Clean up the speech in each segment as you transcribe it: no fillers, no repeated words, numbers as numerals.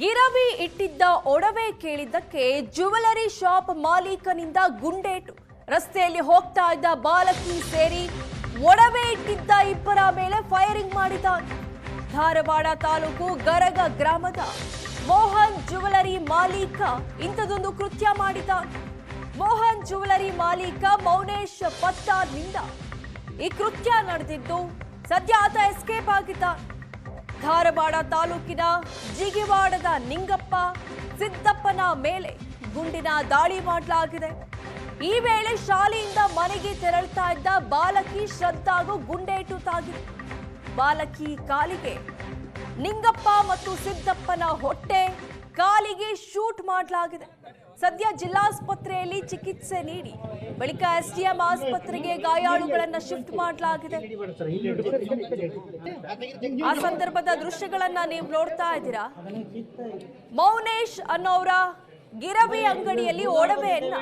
ಗಿರವಿ ಇಟ್ಟಿದ್ದ ಒಡವೆ ಕೇಳಿದ್ದಕ್ಕೆ ಜ್ಯುವೆಲರಿ ಶಾಪ್ ಮಾಲೀಕನಿಂದ ಗುಂಡೇಟು. ರಸ್ತೆಯಲ್ಲಿ ಹೋಗ್ತಾ ಇದ್ದ ಬಾಲಕಿ ಸೇರಿ ಒಡವೆ ಇಟ್ಟಿದ್ದ ಇಬ್ಬರ ಮೇಲೆ ಫೈರಿಂಗ್ ಮಾಡಿದ್ದಾನೆ. ಧಾರವಾಡ ತಾಲೂಕು ಗರಗ ಗ್ರಾಮದ ಮೋಹನ್ ಜ್ಯುವೆಲರಿ ಮಾಲೀಕ ಇಂಥದೊಂದು ಕೃತ್ಯ ಮಾಡಿದ್ದಾನೆ. ಮೋಹನ್ ಜ್ಯುವೆಲರಿ ಮಾಲೀಕ ಮೌನೇಶ್ ಪತ್ತಾರ್ನಿಂದ ಈ ಕೃತ್ಯ ನಡೆದಿದ್ದು ಸದ್ಯ ಆತ ಎಸ್ಕೇಪ್ ಆಗಿದ್ದಾನೆ. ಧಾರವಾಡ ತಾಲೂಕಿನ ಜಿಗಿವಾಡದ ನಿಂಗಪ್ಪ ಸಿದ್ದಪ್ಪನ ಮೇಲೆ ಗುಂಡಿನ ದಾಳಿ ಮಾಡಲಾಗಿದೆ. ಈ ವೇಳೆ ಶಾಲೆಯಿಂದ ಮನೆಗೆ ತೆರಳುತ್ತಾ ಇದ್ದ ಬಾಲಕಿ ಶ್ರದ್ಧಾಗೂ ಗುಂಡೇಟು ತಾಗಿದೆ. ಬಾಲಕಿ ಕಾಲಿಗೆ, ನಿಂಗಪ್ಪ ಮತ್ತು ಸಿದ್ದಪ್ಪನ ಹೊಟ್ಟೆ ಕಾಲಿಗೆ ಶೂಟ್ ಮಾಡಲಾಗಿದೆ. ಸದ್ಯ ಜಿಲ್ಲಾಸ್ಪತ್ರೆಯಲ್ಲಿ ಚಿಕಿತ್ಸೆ ನೀಡಿ ಬಳಿಕ ಎಸ್ಡಿಎಂ ಆಸ್ಪತ್ರೆಗೆ ಗಾಯಾಳುಗಳನ್ನ ಶಿಫ್ಟ್ ಮಾಡಲಾಗಿದೆ. ಆ ಸಂದರ್ಭದ ದೃಶ್ಯಗಳನ್ನ ನೀವು ನೋಡ್ತಾ ಇದ್ದೀರಾ. ಮೌನೇಶ್ ಅನ್ನೋರ ಗಿರವಿ ಅಂಗಡಿಯಲ್ಲಿ ಒಡವೆಯನ್ನ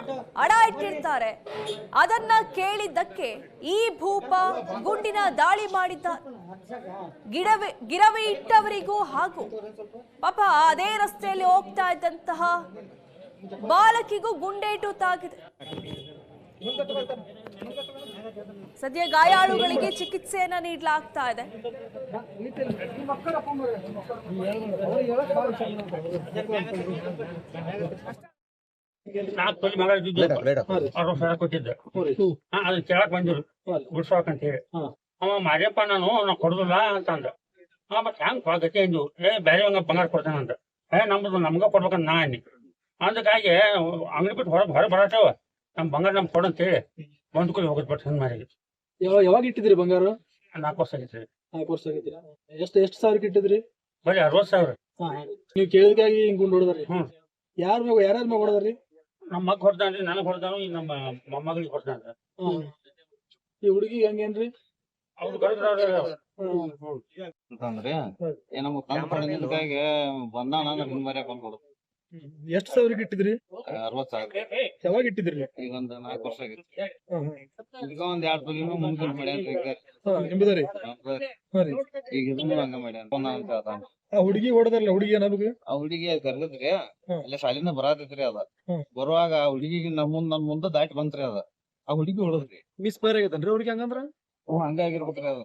ಅಡ ಇಟ್ಟಿರ್ತಾರೆ. ಅದನ್ನ ಕೇಳಿದ್ದಕ್ಕೆ ಈ ಭೂಪ ಗುಂಡಿನ ದಾಳಿ ಮಾಡಿದ್ದ. ಗಿರವಿ ಇಟ್ಟವರಿಗೂ ಹಾಗೂ ಪಾಪ ಅದೇ ರಸ್ತೆಯಲ್ಲಿ ಹೋಗ್ತಾ ಇದ್ದಂತಹ ಬಾಲಕಿಗೂ ಗುಂಡೇಟು ತಾಗಿದೆ. ಸದ್ಯ ಗಾಯಾಳುಗಳಿಗೆ ಚಿಕಿತ್ಸೆಯನ್ನ ನೀಡಲಾಗ್ತಾ ಇದೆ. ಕೊಟ್ಟಿದ್ದೆ ಅದ್ ಕೇಳಕ್ ಬಂದಿರು ಗುಡ್ಸೋಕಂತ ಹೇಳಿ ಅವ ಮಾರ್ಯಪ್ಪ ನಾನು ಕೊಡುದಿಲ್ಲ ಅಂತಂದ. ಮತ್ ಹೆಂಗ್ ಗತಿ ಅಂದು ಬೇರೆ ಬಂಗಾರ ಕೊಡ್ತಾನಂತ. ನಮ್ದು ನಮ್ಗ ಕೊಡ್ಬೇಕಂತ ನಾ ಅನ್ನಿ. ಅದಕ್ಕಾಗಿ ಅಂಗಡಿ ಬಿಟ್ಟು ಹೊರ ಬರತ್ತವ ನಮ್ ಬಂಗಾರ ನಮ್ಗೆ ಕೊಡಂತ ಹೇಳಿ ಬಂದ್ಕೊಂಡು ಹೋಗೋದ್ ಬಟ್ ಹಂಗ್ ಮಾರಿ. ಯಾವಾಗ ಇಟ್ಟಿದ್ರಿ ಬಂಗಾರ? 4 ವರ್ಷ ಆಗೈತ್ರಿ. 4 ವರ್ಷ ಆಗೈತಿ. ಎಷ್ಟು ಸಾವಿರಕ್ಕೆ ಇಟ್ಟಿದ್ರಿ? ಬರೀ 60,000. ನೀವು ಕೇಳಿದಾಗಿ ಹಿಂಗ್ ಗುಂಡ್ ಹೊಡೆದ್ರಿ? ಯಾರ ಮ್ಯಾಗ ಹೊಡೆದ್ರಿ? ನಮ್ಮ ಮಗ್ ಹೊಡ್ದಾನ್ರಿ, ನನಗ್ ಹೊಡ್ದಾನು, ಈಗ ನಮ್ಮ ಮೊಮ್ಮಗಳಿಗೆ ಹೊಡ್ದಾನ್ರಿ. ಈ ಹುಡುಗಿ ಹಂಗೇನ್ರಿ? ಅವ್ರು ಕಳೆದ್ರಿ ಅಂತಂದ್ರಿ ನಮ್ಗೆ ತಂದ್ ಪಡೆದಿದ್ದಕ್ಕಾಗಿ ಬಂದಾನ ಮರ್ಯಾಕ ಬಂದ್ಕೊಡು. ಎಷ್ಟು ಸಾವಿರಕ್ಕೆ ಇಟ್ಟಿದ್ರಿ? 60,000. ಯಾವಾಗ ಇಟ್ಟಿದ್ರಿ? ಈಗ ಒಂದ್ 4 ವರ್ಷ ಆಗಿತ್ತು. ಈಗ ಒಂದ್ 2 ತೊಲಿ ಮುಂದೆ ಮಾಡ್ಯಾನ್ರಿ. ನಿಮ್ದರಿ? ಈಗ ಇದನ್ನು ಹಂಗ ಮಾಡ್ಯಾನ ಅಂತ ಹೇಳ್ತಾನ. ಆ ಹುಡುಗಿ ಹೊಡೆದಲ್ಲ, ಹುಡುಗಿ ಏನಾದ್ರು? ಆ ಹುಡುಗಿ ಕರ್ಗದ್ರಿ ಅಲ್ಲೇ ಶಾಲಿಂದ ಬರಾತೈತ್ರಿ. ಅದ ಬರುವಾಗ ಆ ಹುಡುಗಿಗೆ ನನ್ ಮುಂದೆ ದಾಟಿ ಬಂತ್ರಿ. ಅದ ಆ ಹುಡುಗಿ ಹೊಡದ್ರಿ. ಮಿಸ್ ಫೈರ್ ಆಗೈತನ್ರಿ ಅವ್ರಿಗೆ? ಹಂಗಂದ್ರ ಹಂಗಾಗಿರ್ಬೇಕ್ರಿ ಅದು.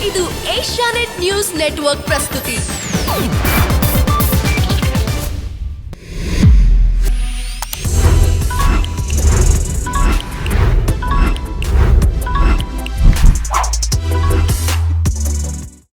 ಇದು ಏಷ್ಯಾನೆಟ್ ನ್ಯೂಸ್ ನೆಟ್ವರ್ಕ್ ಪ್ರಸ್ತುತಿ.